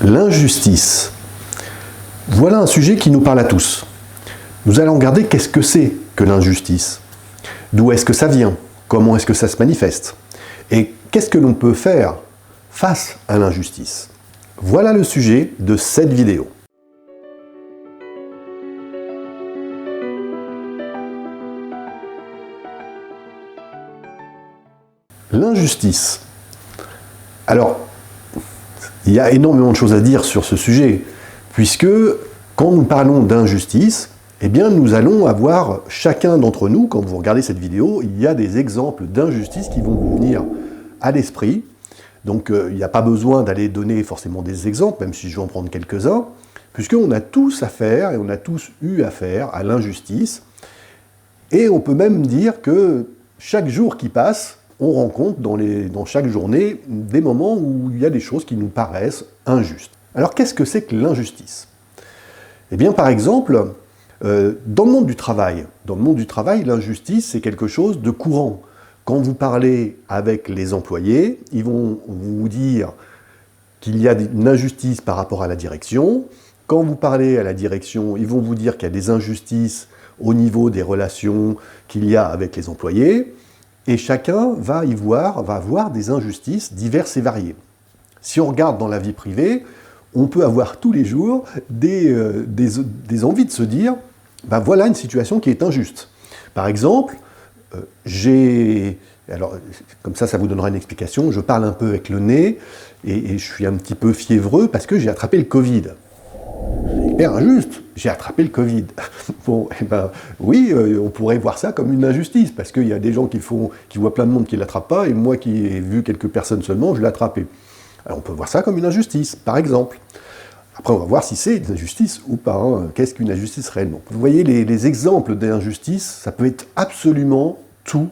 L'injustice. Voilà un sujet qui nous parle à tous. Nous allons regarder qu'est-ce que c'est que l'injustice. D'où est-ce que ça vient? Comment est-ce que ça se manifeste? Et qu'est-ce que l'on peut faire face à l'injustice? Voilà le sujet de cette vidéo. L'injustice. Alors, il y a énormément de choses à dire sur ce sujet, puisque quand nous parlons d'injustice, eh bien nous allons avoir chacun d'entre nous, quand vous regardez cette vidéo, il y a des exemples d'injustice qui vont vous venir à l'esprit. Donc il n'y a pas besoin d'aller donner forcément des exemples, même si je vais en prendre quelques-uns, puisqu'on a tous affaire, et on a tous eu affaire à l'injustice. Et on peut même dire que chaque jour qui passe, on rencontre dans chaque journée des moments où il y a des choses qui nous paraissent injustes. Alors qu'est-ce que c'est que l'injustice? Eh bien par exemple, dans le monde du travail, l'injustice c'est quelque chose de courant. Quand vous parlez avec les employés, ils vont vous dire qu'il y a une injustice par rapport à la direction. Quand vous parlez à la direction, ils vont vous dire qu'il y a des injustices au niveau des relations qu'il y a avec les employés. Et chacun va voir des injustices diverses et variées. Si on regarde dans la vie privée, on peut avoir tous les jours des envies de se dire ben voilà une situation qui est injuste. Par exemple, alors comme ça vous donnera une explication, je parle un peu avec le nez et je suis un petit peu fiévreux parce que j'ai attrapé le Covid. C'est hyper injuste, j'ai attrapé le Covid. Bon, eh ben oui, on pourrait voir ça comme une injustice, parce qu'il y a des gens qui voient plein de monde qui ne l'attrapent pas, et moi qui ai vu quelques personnes seulement, je l'ai attrapé. Alors on peut voir ça comme une injustice, par exemple. Après, on va voir si c'est une injustice ou pas. Hein. Qu'est-ce qu'une injustice réellement? Vous voyez, les exemples d'injustice, ça peut être absolument tous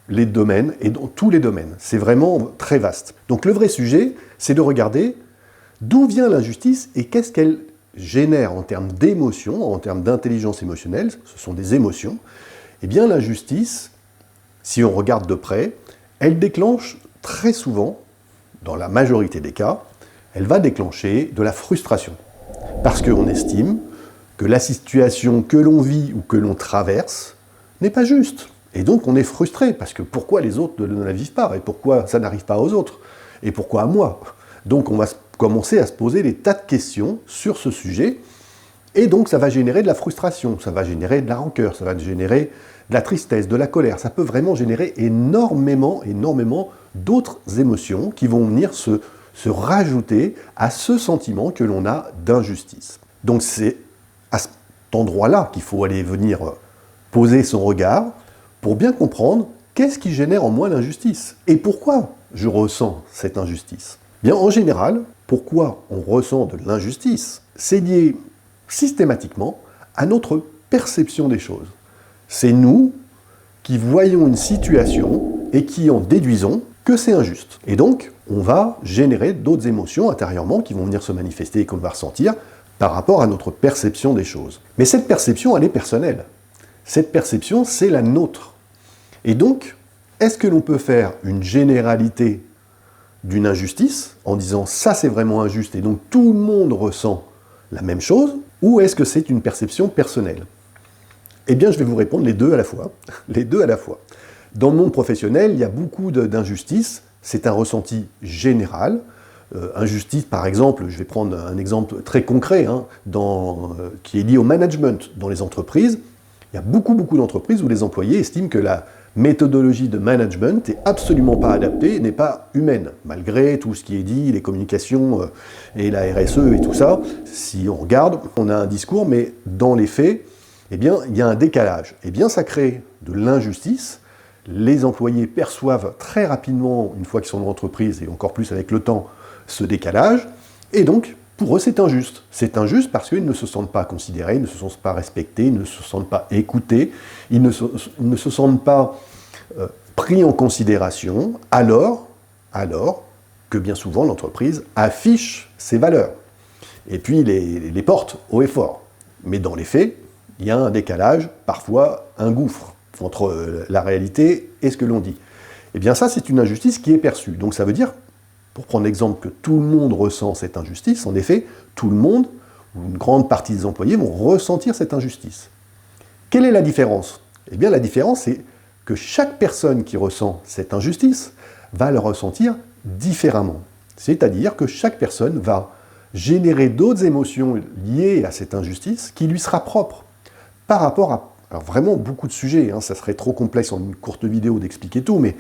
les domaines, et dans tous les domaines. C'est vraiment très vaste. Donc le vrai sujet, c'est de regarder d'où vient l'injustice et qu'est-ce qu'elle génère en termes d'émotions, en termes d'intelligence émotionnelle, ce sont des émotions. Eh bien l'injustice, si on regarde de près, elle déclenche très souvent, dans la majorité des cas, elle va déclencher de la frustration. Parce qu'on estime que la situation que l'on vit ou que l'on traverse n'est pas juste. Et donc on est frustré, parce que pourquoi les autres ne la vivent pas? Et pourquoi ça n'arrive pas aux autres? Et pourquoi à moi? Donc on va commencer à se poser des tas de questions sur ce sujet, et donc ça va générer de la frustration, ça va générer de la rancœur, ça va générer de la tristesse, de la colère, ça peut vraiment générer énormément d'autres émotions qui vont venir se rajouter à ce sentiment que l'on a d'injustice. Donc c'est à cet endroit-là qu'il faut aller venir poser son regard pour bien comprendre qu'est-ce qui génère en moi l'injustice et pourquoi je ressens cette injustice. Bien, en général, pourquoi on ressent de l'injustice, c'est lié systématiquement à notre perception des choses. C'est nous qui voyons une situation et qui en déduisons que c'est injuste. Et donc, on va générer d'autres émotions intérieurement qui vont venir se manifester et qu'on va ressentir par rapport à notre perception des choses. Mais cette perception, elle est personnelle. Cette perception, c'est la nôtre. Et donc, est-ce que l'on peut faire une généralité d'une injustice, en disant ça c'est vraiment injuste et donc tout le monde ressent la même chose, ou est-ce que c'est une perception personnelle? Eh bien je vais vous répondre les deux à la fois. Les deux à la fois. Dans le monde professionnel, il y a beaucoup d'injustices, c'est un ressenti général. Injustice par exemple, je vais prendre un exemple très concret, hein, qui est lié au management dans les entreprises. Il y a beaucoup d'entreprises où les employés estiment que la méthodologie de management n'est absolument pas adaptée, n'est pas humaine, malgré tout ce qui est dit, les communications et la RSE et tout ça. Si on regarde, on a un discours, mais dans les faits, eh bien, il y a un décalage. Eh bien, ça crée de l'injustice. Les employés perçoivent très rapidement, une fois qu'ils sont dans l'entreprise, et encore plus avec le temps, ce décalage, et donc, pour eux, c'est injuste. C'est injuste parce qu'ils ne se sentent pas considérés, ils ne se sentent pas respectés, ils ne se sentent pas écoutés, ils ne se sentent pas pris en considération, alors que bien souvent l'entreprise affiche ses valeurs, et puis les porte haut et fort. Mais dans les faits, il y a un décalage, parfois un gouffre, entre la réalité et ce que l'on dit. Eh bien ça, c'est une injustice qui est perçue. Donc ça veut dire Pour prendre l'exemple que tout le monde ressent cette injustice, en effet, tout le monde, ou une grande partie des employés, vont ressentir cette injustice. Quelle est la différence? Eh bien, la différence, c'est que chaque personne qui ressent cette injustice va le ressentir différemment. C'est-à-dire que chaque personne va générer d'autres émotions liées à cette injustice qui lui sera propre par rapport à alors vraiment beaucoup de sujets, ça serait trop complexe en une courte vidéo d'expliquer tout, mais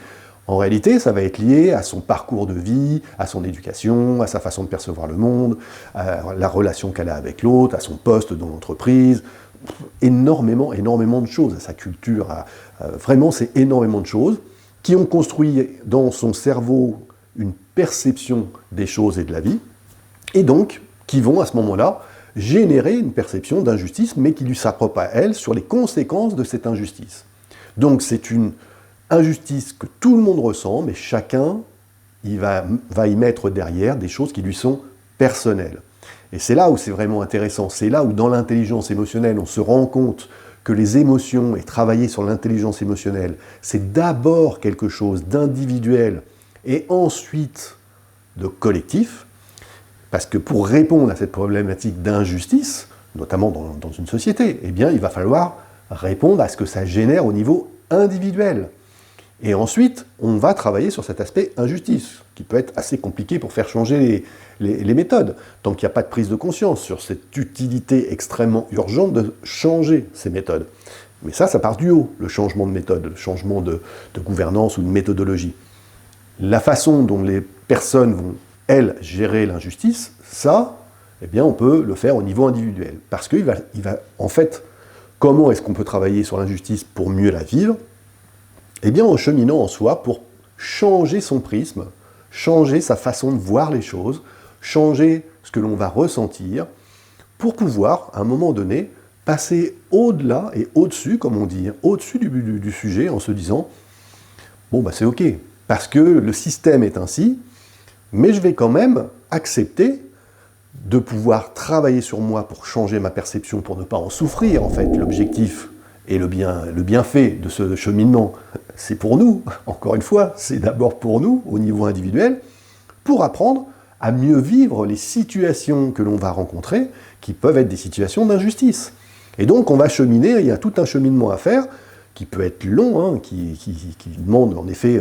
en réalité, ça va être lié à son parcours de vie, à son éducation, à sa façon de percevoir le monde, à la relation qu'elle a avec l'autre, à son poste dans l'entreprise, énormément de choses, à sa culture, vraiment c'est énormément de choses qui ont construit dans son cerveau une perception des choses et de la vie, et donc qui vont à ce moment-là générer une perception d'injustice, mais qui lui s'approprie à elle sur les conséquences de cette injustice. Donc c'est une injustice que tout le monde ressent, mais chacun va y mettre derrière des choses qui lui sont personnelles. Et c'est là où c'est vraiment intéressant, c'est là où dans l'intelligence émotionnelle, on se rend compte que les émotions et travailler sur l'intelligence émotionnelle, c'est d'abord quelque chose d'individuel et ensuite de collectif. Parce que pour répondre à cette problématique d'injustice, notamment dans une société, eh bien, il va falloir répondre à ce que ça génère au niveau individuel. Et ensuite, on va travailler sur cet aspect injustice, qui peut être assez compliqué pour faire changer les méthodes, tant qu'il n'y a pas de prise de conscience sur cette utilité extrêmement urgente de changer ces méthodes. Mais ça part du haut, le changement de méthode, le changement de gouvernance ou de méthodologie. La façon dont les personnes vont elle, gérer l'injustice, ça, eh bien, on peut le faire au niveau individuel. Parce qu'il va, en fait, comment est-ce qu'on peut travailler sur l'injustice pour mieux la vivre? Eh bien, en cheminant en soi pour changer son prisme, changer sa façon de voir les choses, changer ce que l'on va ressentir, pour pouvoir, à un moment donné, passer au-delà et au-dessus, comme on dit, au-dessus du sujet, en se disant, bon, bah c'est ok, parce que le système est ainsi, mais je vais quand même accepter de pouvoir travailler sur moi pour changer ma perception, pour ne pas en souffrir, en fait. L'objectif et le bienfait de ce cheminement, c'est pour nous, encore une fois, c'est d'abord pour nous, au niveau individuel, pour apprendre à mieux vivre les situations que l'on va rencontrer, qui peuvent être des situations d'injustice. Et donc, on va cheminer, il y a tout un cheminement à faire, qui peut être long, qui demande en effet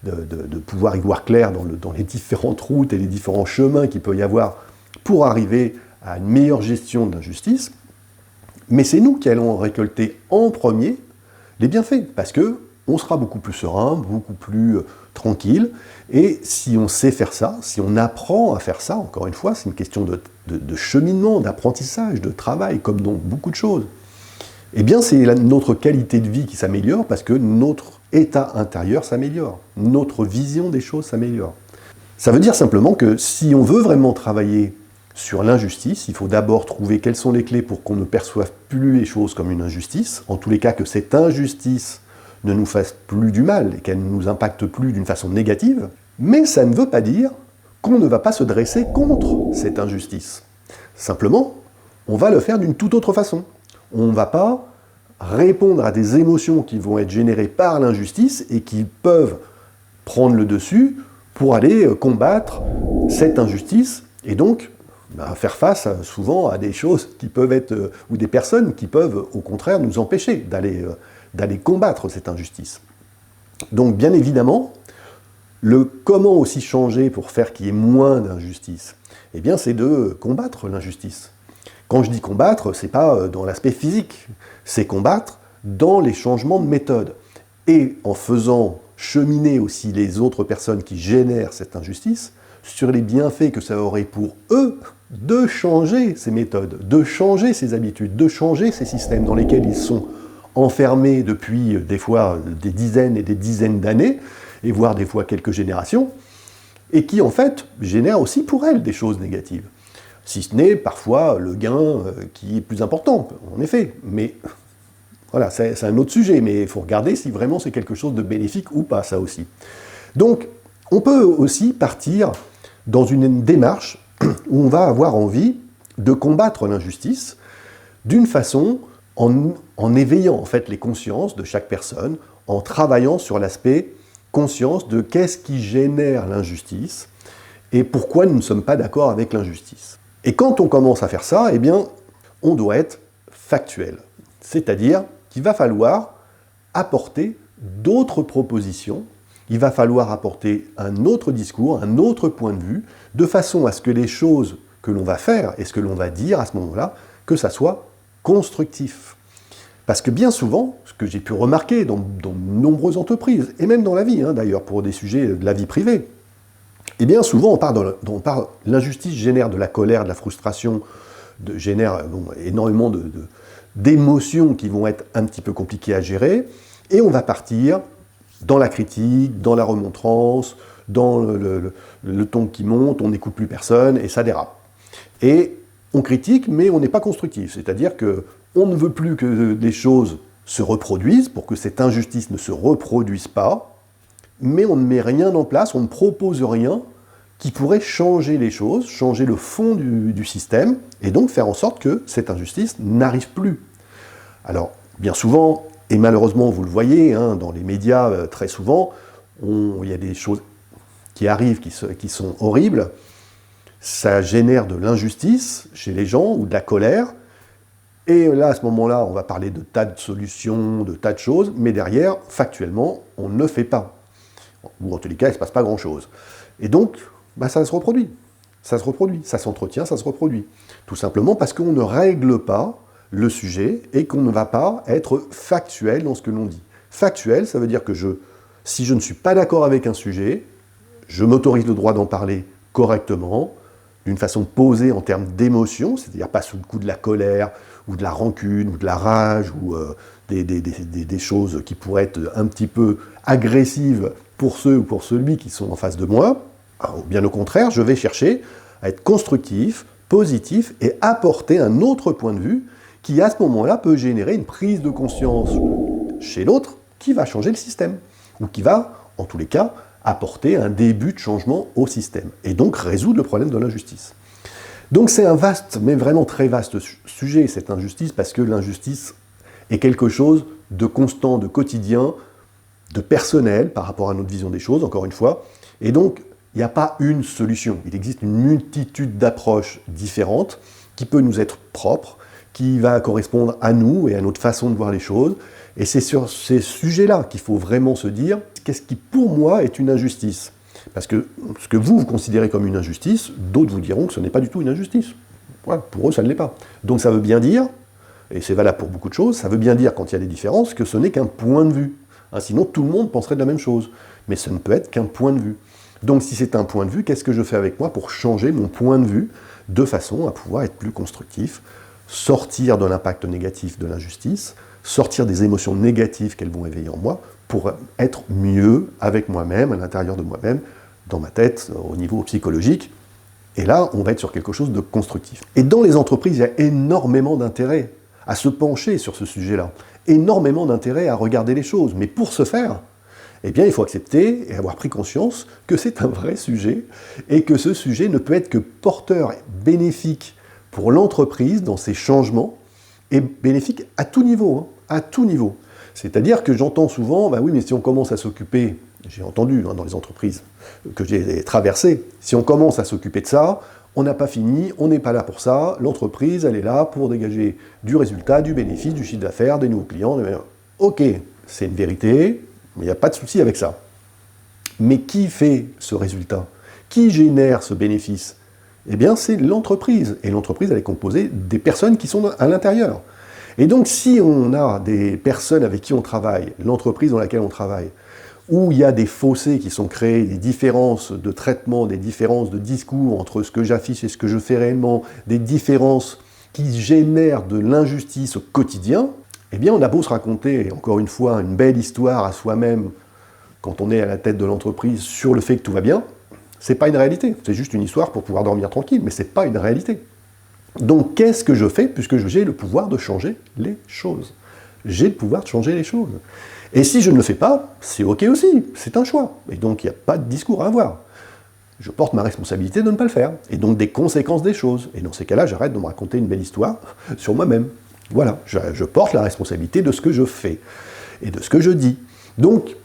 de pouvoir y voir clair dans les différentes routes et les différents chemins qu'il peut y avoir pour arriver à une meilleure gestion de l'injustice. Mais c'est nous qui allons récolter en premier les bienfaits, parce qu'on sera beaucoup plus serein, beaucoup plus tranquille, et si on sait faire ça, si on apprend à faire ça, encore une fois, c'est une question de cheminement, d'apprentissage, de travail, comme dans beaucoup de choses, eh bien c'est notre qualité de vie qui s'améliore parce que notre état intérieur s'améliore, notre vision des choses s'améliore. Ça veut dire simplement que si on veut vraiment travailler sur l'injustice, il faut d'abord trouver quelles sont les clés pour qu'on ne perçoive plus les choses comme une injustice, en tous les cas que cette injustice ne nous fasse plus du mal et qu'elle ne nous impacte plus d'une façon négative, mais ça ne veut pas dire qu'on ne va pas se dresser contre cette injustice. Simplement, on va le faire d'une toute autre façon. On ne va pas répondre à des émotions qui vont être générées par l'injustice et qui peuvent prendre le dessus pour aller combattre cette injustice et donc faire face souvent à des choses qui peuvent être, ou des personnes qui peuvent au contraire nous empêcher d'aller combattre cette injustice. Donc bien évidemment, le comment aussi changer pour faire qu'il y ait moins d'injustice, eh bien c'est de combattre l'injustice. Quand je dis combattre, c'est pas dans l'aspect physique, c'est combattre dans les changements de méthode. Et en faisant cheminer aussi les autres personnes qui génèrent cette injustice sur les bienfaits que ça aurait pour eux de changer ces méthodes, de changer ces habitudes, de changer ces systèmes dans lesquels ils sont enfermés depuis des fois des dizaines et des dizaines d'années, et voire des fois quelques générations, et qui en fait génèrent aussi pour elles des choses négatives. Si ce n'est parfois le gain qui est plus important, en effet. Mais voilà, c'est un autre sujet, mais il faut regarder si vraiment c'est quelque chose de bénéfique ou pas, ça aussi. Donc, on peut aussi partir dans une démarche où on va avoir envie de combattre l'injustice d'une façon en éveillant en fait les consciences de chaque personne, en travaillant sur l'aspect conscience de qu'est-ce qui génère l'injustice, et pourquoi nous ne sommes pas d'accord avec l'injustice. Et quand on commence à faire ça, eh bien, on doit être factuel. C'est-à-dire qu'il va falloir apporter d'autres propositions, il va falloir apporter un autre discours, un autre point de vue, de façon à ce que les choses que l'on va faire et ce que l'on va dire à ce moment-là, que ça soit constructif. Parce que bien souvent, ce que j'ai pu remarquer dans de nombreuses entreprises, et même dans la vie, d'ailleurs, pour des sujets de la vie privée, et bien souvent on parle l'injustice génère de la colère, de la frustration, génère énormément d'émotions qui vont être un petit peu compliquées à gérer, et on va partir dans la critique, dans la remontrance, dans le ton qui monte, on n'écoute plus personne, et ça dérape. Et on critique, mais on n'est pas constructif, c'est-à-dire qu'on ne veut plus que les choses se reproduisent, pour que cette injustice ne se reproduise pas, mais on ne met rien en place, on ne propose rien qui pourrait changer les choses, changer le fond du système, et donc faire en sorte que cette injustice n'arrive plus. Alors, bien souvent, et malheureusement vous le voyez, dans les médias très souvent, il y a des choses qui arrivent qui sont horribles, ça génère de l'injustice chez les gens, ou de la colère, et là, à ce moment-là, on va parler de tas de solutions, de tas de choses, mais derrière, factuellement, on ne fait pas. Ou en tous les cas, il ne se passe pas grand-chose. Et donc, ça se reproduit. Ça se reproduit. Ça s'entretient, ça se reproduit. Tout simplement parce qu'on ne règle pas le sujet et qu'on ne va pas être factuel dans ce que l'on dit. Factuel, ça veut dire que si je ne suis pas d'accord avec un sujet, je m'autorise le droit d'en parler correctement, d'une façon posée en termes d'émotion, c'est-à-dire pas sous le coup de la colère, ou de la rancune, ou de la rage, ou des choses qui pourraient être un petit peu agressives pour ceux ou pour celui qui sont en face de moi. Alors, bien au contraire, je vais chercher à être constructif, positif, et apporter un autre point de vue qui, à ce moment-là, peut générer une prise de conscience chez l'autre qui va changer le système, ou qui va, en tous les cas, apporter un début de changement au système, et donc résoudre le problème de l'injustice. Donc c'est un vaste, mais vraiment très vaste sujet, cette injustice, parce que l'injustice est quelque chose de constant, de quotidien, de personnel par rapport à notre vision des choses, encore une fois, et donc il n'y a pas une solution, il existe une multitude d'approches différentes qui peut nous être propres, qui va correspondre à nous et à notre façon de voir les choses, et c'est sur ces sujets-là qu'il faut vraiment se dire qu'est-ce qui pour moi est une injustice. Parce que ce que vous considérez comme une injustice, d'autres vous diront que ce n'est pas du tout une injustice. Voilà, pour eux, ça ne l'est pas. Donc ça veut bien dire, et c'est valable pour beaucoup de choses, ça veut bien dire quand il y a des différences que ce n'est qu'un point de vue. Sinon tout le monde penserait de la même chose. Mais ça ne peut être qu'un point de vue. Donc si c'est un point de vue, qu'est-ce que je fais avec moi pour changer mon point de vue de façon à pouvoir être plus constructif, sortir de l'impact négatif de l'injustice, sortir des émotions négatives qu'elles vont éveiller en moi, pour être mieux avec moi-même, à l'intérieur de moi-même, dans ma tête, au niveau psychologique. Et là, on va être sur quelque chose de constructif. Et dans les entreprises, il y a énormément d'intérêt à se pencher sur ce sujet-là. Énormément d'intérêt à regarder les choses. Mais pour ce faire, eh bien, il faut accepter et avoir pris conscience que c'est un vrai sujet et que ce sujet ne peut être que porteur bénéfique pour l'entreprise dans ses changements et bénéfique à tout niveau, à tout niveau. C'est-à-dire que j'entends souvent, oui, mais si on commence à s'occuper, j'ai entendu dans les entreprises que j'ai traversées, si on commence à s'occuper de ça, on n'a pas fini, on n'est pas là pour ça, l'entreprise, elle est là pour dégager du résultat, du bénéfice, du chiffre d'affaires, des nouveaux clients. Ok, c'est une vérité, mais il n'y a pas de souci avec ça. Mais qui fait ce résultat? Qui génère ce bénéfice? Eh bien, c'est l'entreprise. Et l'entreprise, elle est composée des personnes qui sont à l'intérieur. Et donc, si on a des personnes avec qui on travaille, l'entreprise dans laquelle on travaille, où il y a des fossés qui sont créés, des différences de traitement, des différences de discours entre ce que j'affiche et ce que je fais réellement, des différences qui génèrent de l'injustice au quotidien, eh bien, on a beau se raconter, encore une fois, une belle histoire à soi-même, quand on est à la tête de l'entreprise, sur le fait que tout va bien, c'est pas une réalité. C'est juste une histoire pour pouvoir dormir tranquille, mais c'est pas une réalité. Donc, qu'est-ce que je fais puisque j'ai le pouvoir de changer les choses? J'ai le pouvoir de changer les choses. Et si je ne le fais pas, c'est ok aussi, c'est un choix. Et donc, il n'y a pas de discours à avoir. Je porte ma responsabilité de ne pas le faire. Et donc, des conséquences des choses. Et dans ces cas-là, j'arrête de me raconter une belle histoire sur moi-même. Voilà, je porte la responsabilité de ce que je fais et de ce que je dis. Donc,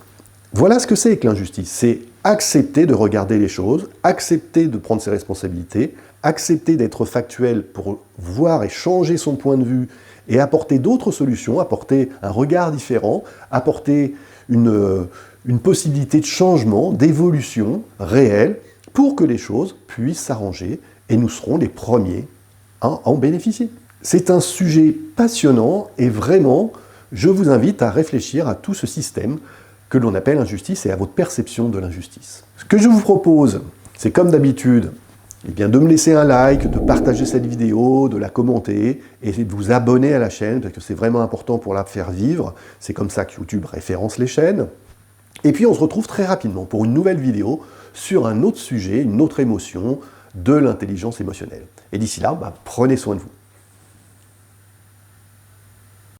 voilà ce que c'est que l'injustice. C'est accepter de regarder les choses, accepter de prendre ses responsabilités, accepter d'être factuel pour voir et changer son point de vue et apporter d'autres solutions, apporter un regard différent, apporter une possibilité de changement, d'évolution réelle pour que les choses puissent s'arranger et nous serons les premiers à en bénéficier. C'est un sujet passionnant et vraiment, je vous invite à réfléchir à tout ce système que l'on appelle injustice et à votre perception de l'injustice. Ce que je vous propose, c'est comme d'habitude, eh bien de me laisser un like, de partager cette vidéo, de la commenter et de vous abonner à la chaîne parce que c'est vraiment important pour la faire vivre. C'est comme ça que YouTube référence les chaînes. Et puis on se retrouve très rapidement pour une nouvelle vidéo sur un autre sujet, une autre émotion de l'intelligence émotionnelle. Et d'ici là, prenez soin de vous.